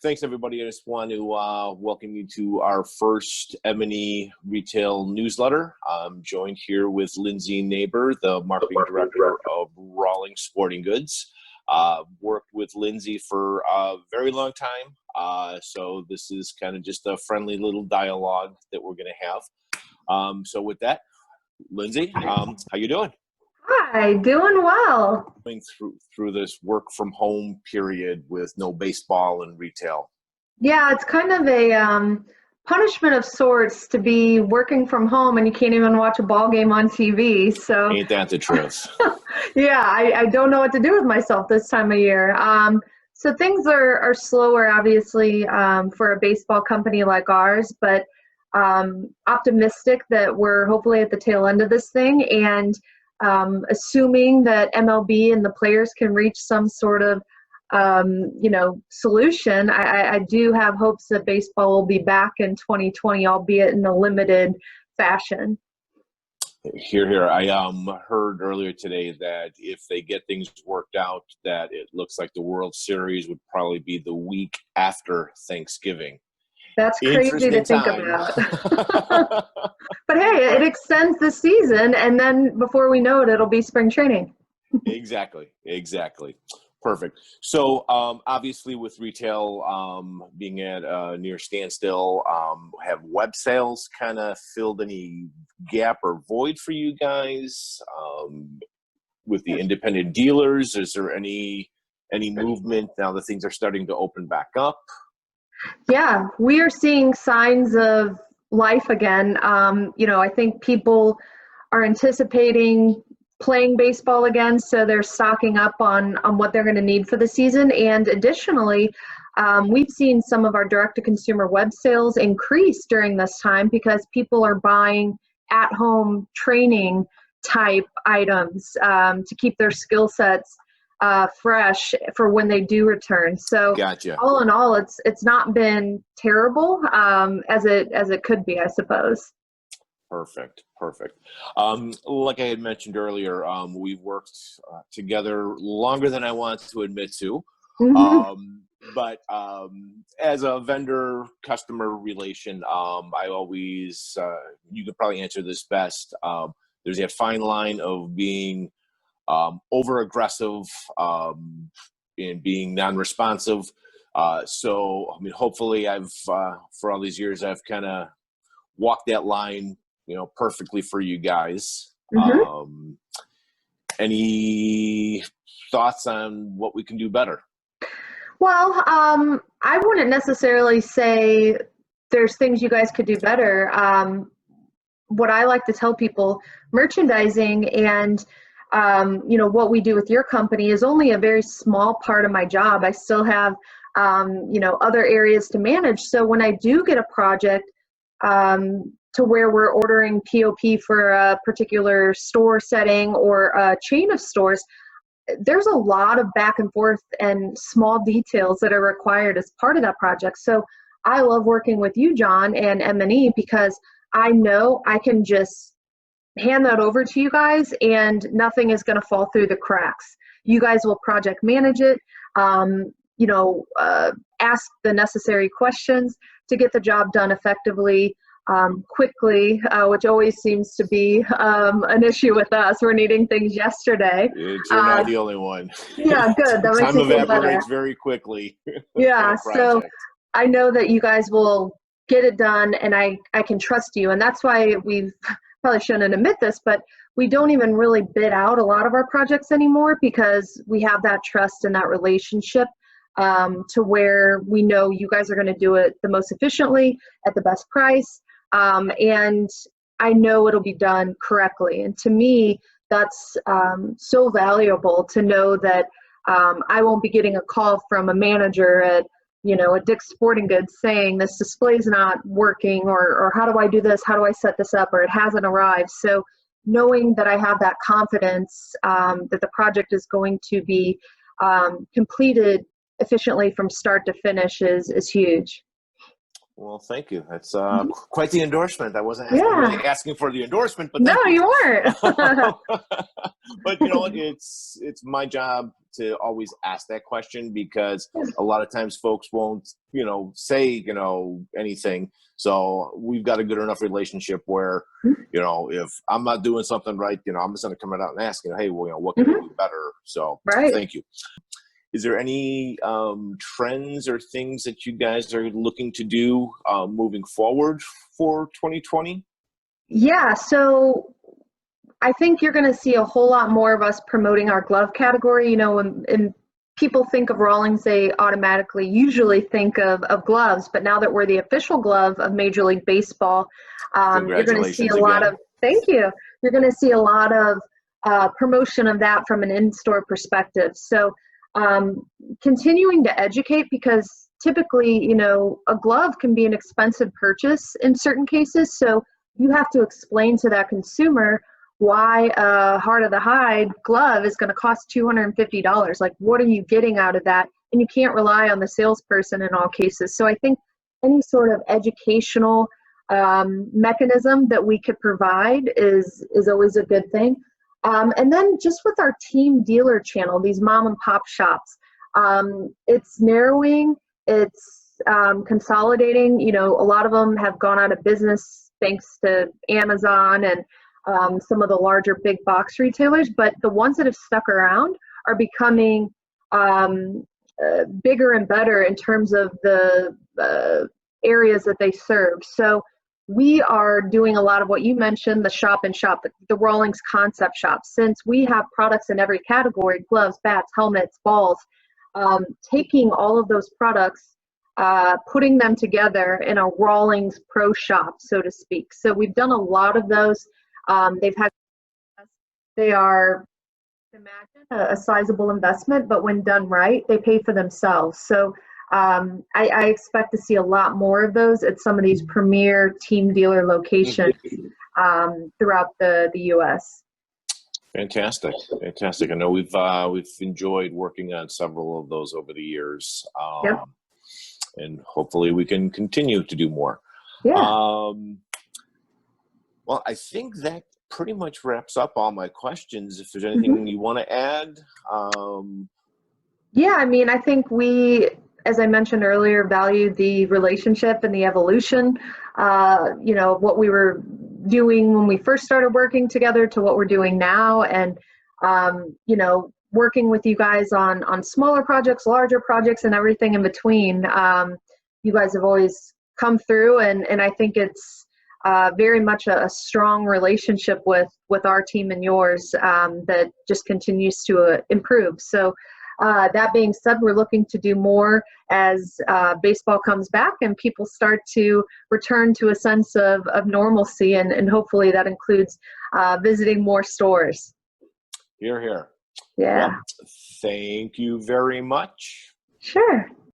Thanks, everybody. I just want to welcome you to our first M&E retail newsletter. I'm joined here with Lindsay Neighbor, the marketing director of Rawlings Sporting Goods. Worked with Lindsay for a very long time, so this is kind of just a friendly little dialogue that we're going to have. So with that, Lindsay, how you doing? Hi, doing well. Going through this work from home period with no baseball and retail. Yeah, it's kind of a punishment of sorts to be working from home and you can't even watch a ball game on TV. So Ain't that the truth? yeah, I don't know what to do with myself this time of year. So things are slower, obviously, for a baseball company like ours, but optimistic that we're hopefully at the tail end of this thing, and assuming that MLB and the players can reach some sort of solution. I do have hopes that baseball will be back in 2020, albeit in a limited fashion. Here. I heard earlier today that if they get things worked out, that it looks like the World Series would probably be the week after Thanksgiving. That's crazy to think about. But hey, it extends the season, and then before we know it, it'll be spring training. Exactly. Perfect. So obviously with retail being at a near standstill, have web sales kind of filled any gap or void for you guys? With the independent dealers, is there any movement now that things are starting to open back up? Yeah, we are seeing signs of life again. I think people are anticipating playing baseball again, so they're stocking up on what they're going to need for the season. And additionally, we've seen some of our direct-to-consumer web sales increase during this time because people are buying at-home training type items to keep their skill sets fresh for when they do return. So Gotcha. All in all, it's not been terrible as it could be, I suppose. Perfect. Like I had mentioned earlier, we've worked together longer than I want to admit to. Mm-hmm. But as a vendor-customer relation, I always, you could probably answer this best, there's a fine line of being over-aggressive and being non-responsive. So, I mean, hopefully for all these years, I've kind of walked that line perfectly for you guys. Mm-hmm. Any thoughts on what we can do better? Well, I wouldn't necessarily say there's things you guys could do better. What I like to tell people, merchandising and what we do with your company is only a very small part of my job. I still have other areas to manage. So when I do get a project to where we're ordering POP for a particular store setting or a chain of stores, there's a lot of back and forth and small details that are required as part of that project. So I love working with you, John, and M&E, because I know I can just hand that over to you guys and nothing is going to fall through the cracks. You guys will project manage it, ask the necessary questions to get the job done effectively, quickly, which always seems to be an issue with us. We're needing things yesterday. You're not the only one. Yeah, good. That makes Time me feel evaporates better. very quickly. Yeah, so I know that you guys will get it done, and I can trust you. And that's why we've probably shouldn't admit this, but we don't even really bid out a lot of our projects anymore because we have that trust and that relationship to where we know you guys are going to do it the most efficiently at the best price. And I know it'll be done correctly. And to me, that's so valuable to know that I won't be getting a call from a manager at Dick's Sporting Goods saying this display's not working, or how do I do this? How do I set this up? Or it hasn't arrived. So knowing that I have that confidence that the project is going to be completed efficiently from start to finish is huge. Well, thank you. That's quite the endorsement. I wasn't really asking for the endorsement, but no, you weren't. But you know what? It's my job to always ask that question, because a lot of times folks won't, say, anything. So we've got a good enough relationship where, if I'm not doing something right, I'm just going to come out and ask, hey, well, what can I do better? So thank you. Is there any trends or things that you guys are looking to do moving forward for 2020? Yeah, so I think you're going to see a whole lot more of us promoting our glove category. When people think of Rawlings, they automatically usually think of gloves, but now that we're the official glove of Major League Baseball, you're going to see a lot of, thank you, you're going to see a lot of promotion of that from an in-store perspective. So continuing to educate, because typically, a glove can be an expensive purchase in certain cases. So you have to explain to that consumer why a Heart of the Hide glove is going to cost $250. Like, what are you getting out of that? And you can't rely on the salesperson in all cases. So I think any sort of educational mechanism that we could provide is always a good thing. And then just with our team dealer channel, these mom and pop shops, it's narrowing, it's consolidating. A lot of them have gone out of business thanks to Amazon and some of the larger big box retailers, but the ones that have stuck around are becoming bigger and better in terms of the areas that they serve. So we are doing a lot of what you mentioned, the shop and shop, the Rawlings concept shop. Since we have products in every category, gloves, bats, helmets, balls, taking all of those products, putting them together in a Rawlings pro shop, so to speak. So we've done a lot of those. They are, imagine, a sizable investment, but when done right, they pay for themselves. So I expect to see a lot more of those at some of these premier team dealer locations throughout the U.S. Fantastic. I know we've enjoyed working on several of those over the years, and hopefully we can continue to do more. Yeah. Well, I think that pretty much wraps up all my questions. If there's anything you want to add. Yeah, I think we, as I mentioned earlier, value the relationship and the evolution, what we were doing when we first started working together to what we're doing now. And, working with you guys on smaller projects, larger projects, and everything in between. You guys have always come through, and I think it's very much a strong relationship with our team and yours that just continues to improve. So that being said, we're looking to do more as baseball comes back and people start to return to a sense of normalcy, and hopefully that includes visiting more stores. Hear, hear. Yeah. Well, thank you very much. Sure.